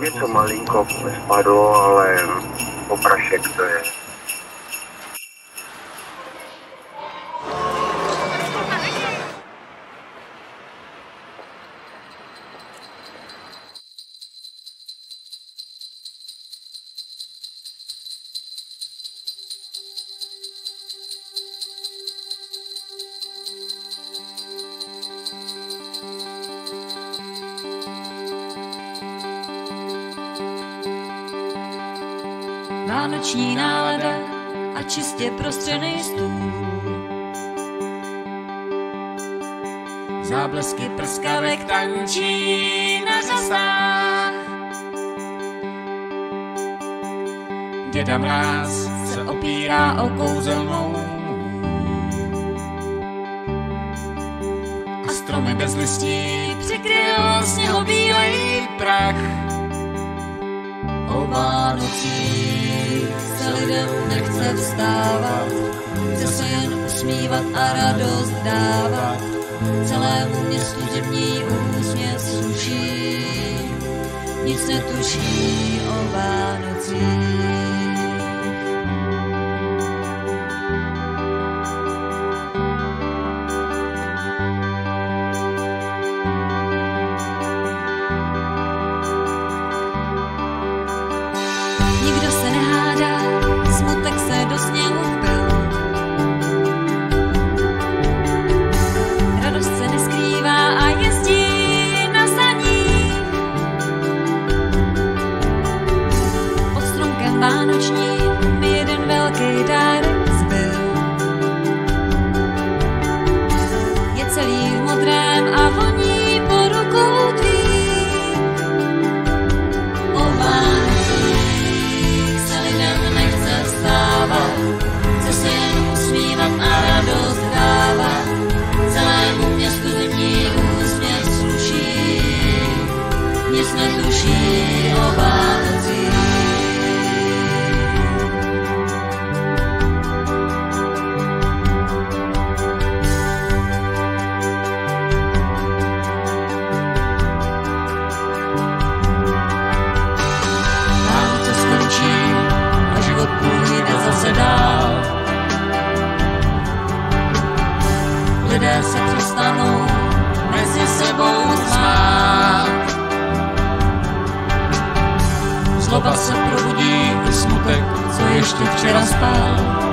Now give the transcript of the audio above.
Něco malinko spadlo, ale poprašek to je. Vánoční nálada a čistě prostřený stůl. Záblesky prskavek tančí na řasách. Děda Mráz se opírá o kouzelnou a stromy bez listí přikryl sněhobílej prach. O Vánocích se lidem nechce vstávat, chce se jen usmívat a radost dávat. Celému městu zimní úsměv sluší, nic netuší o Vánocích. Nikdo se nehádá, smutek se do sněhu vpil. Radost se neskrývá a jezdí na saních. Pod stromkem vánočním mi jeden velký dárek zbyl. Je celý v modrém a voní po rukou tvých. O Vánocích se lidem nechce vstávat, chce se jen usmívat a radost dávat. Celému městu zimní úsměv sluší, nic netuší o Vánocích. Vánoce skončí a život půjde zase dál. Lidé se přestanou mezi sebou smát. Zloba se probudí i smutek, co ještě včera spál.